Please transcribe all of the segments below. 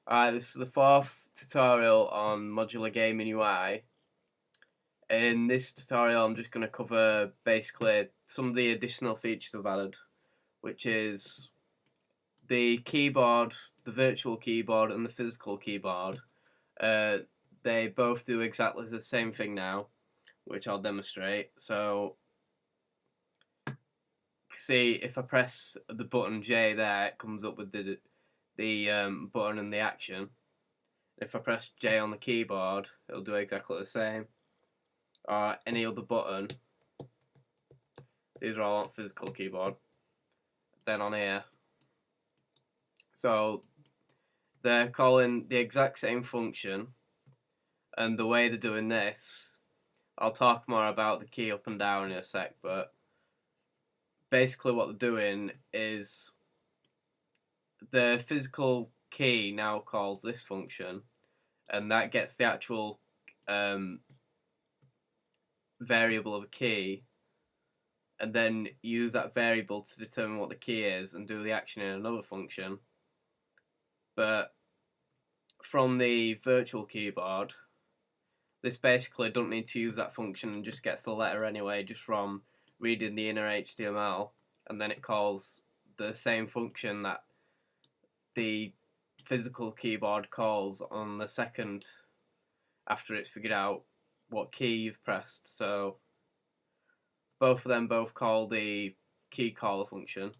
Alright, this is the fourth tutorial on Modular Gaming UI. In this tutorial I'm just going to cover basically some of the additional features I've added, which is the keyboard, the virtual keyboard and the physical keyboard. They both do exactly the same thing now, which I'll demonstrate. So, see, if I press the button J there, it comes up with the button and the action. If I press J on the keyboard, it'll do exactly the same. Or any other button. These are all on physical keyboard. Then on here. So they're calling the exact same function, and the way they're doing this, I'll talk more about the key up and down in a sec, but basically what they're doing is the physical key now calls this function, and that gets the actual variable of a key, and then use that variable to determine what the key is and do the action in another function. But from the virtual keyboard, this basically don't need to use that function and just gets the letter anyway just from reading the inner HTML, and then it calls the same function that the physical keyboard calls on the second after it's figured out what key you've pressed. So both of them call the key caller function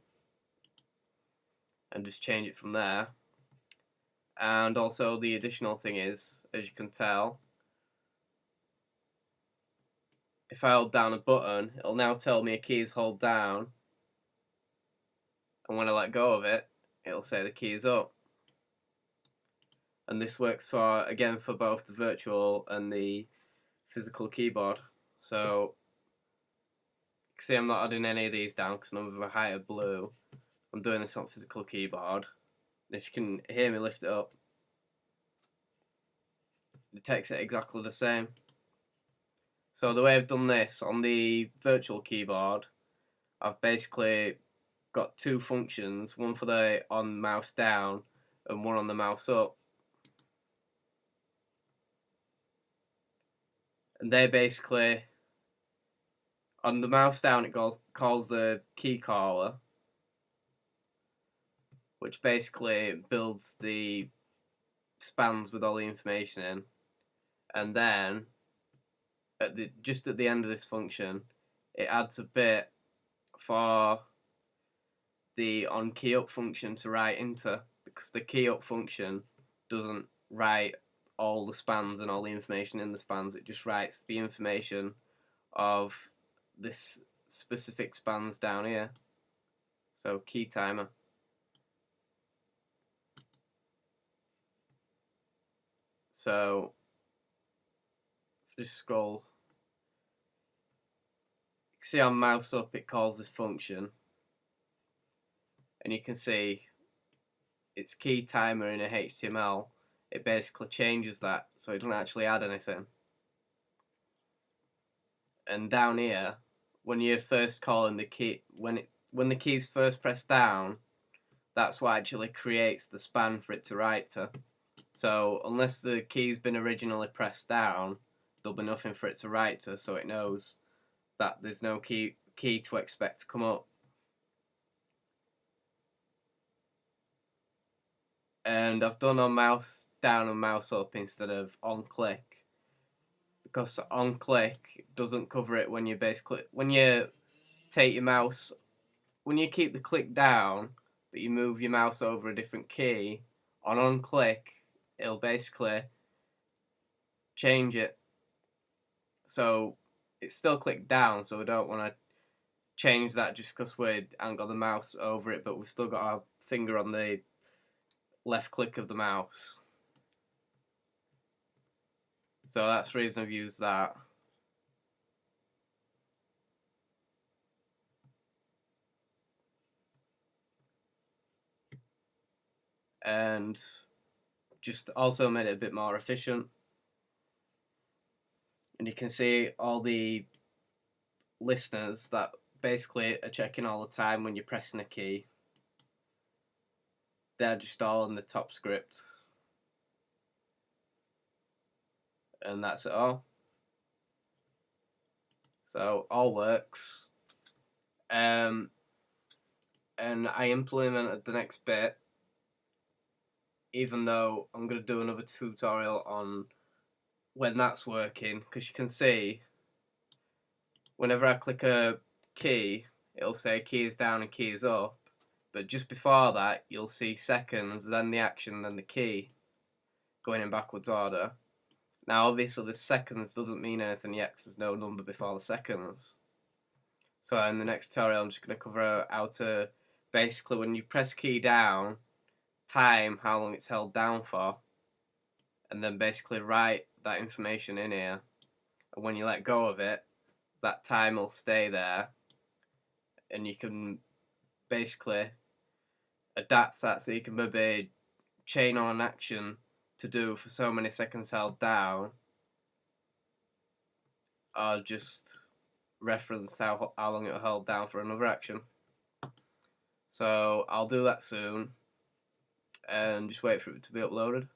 and just change it from there. And also the additional thing is, as you can tell, if I hold down a button, it'll now tell me a key is held down, and when I let go of it, it'll say the key is up. And this works for, again, for both the virtual and the physical keyboard. So, see, I'm not adding any of these down because none of them are higher blue. I'm doing this on physical keyboard. And if you can hear me lift it up, it takes it exactly the same. So the way I've done this on the virtual keyboard, I've basically got two functions, one for the on mouse down and one on the mouse up. And they basically, on the mouse down, it calls the key caller, which basically builds the spans with all the information in. And then, just at the end of this function, it adds a bit for the on key up function to write into, because the key up function doesn't write all the spans and all the information in the spans, it just writes the information of this specific spans down here. So key timer. So just scroll. You can see on mouse up it calls this function, and you can see it's key timer in a HTML. It basically changes that, so it doesn't actually add anything. And down here, when you're first calling the key, when the key's first pressed down, that's what actually creates the span for it to write to. So unless the key's been originally pressed down, there'll be nothing for it to write to, so it knows that there's no key to expect to come up. And I've done on mouse down and mouse up instead of on click, because on click doesn't cover it when you take your mouse, when you keep the click down but you move your mouse over a different key, on click it'll basically change it. So it's still clicked down, so we don't want to change that just because we haven't got the mouse over it, but we've still got our finger on the left click of the mouse. So that's the reason I've used that. And just also made it a bit more efficient. And you can see all the listeners that basically are checking all the time when you're pressing a key. They're just all in the top script. and that's it all. So all works. And I implemented the next bit, even though I'm going to do another tutorial on when that's working, because you can see whenever I click a key, it'll say key is down and key is up, but just before that you'll see seconds, then the action, then the key going in backwards order. Now obviously the seconds doesn't mean anything yet because there's no number before the seconds. So in the next tutorial I'm just going to cover how to basically, when you press key down, time how long it's held down for, and then basically write that information in here, and when you let go of it, that time will stay there, and you can basically adapt that so you can maybe chain on an action to do for so many seconds held down, or just reference how long it will hold down for another action. So I'll do that soon, and just wait for it to be uploaded.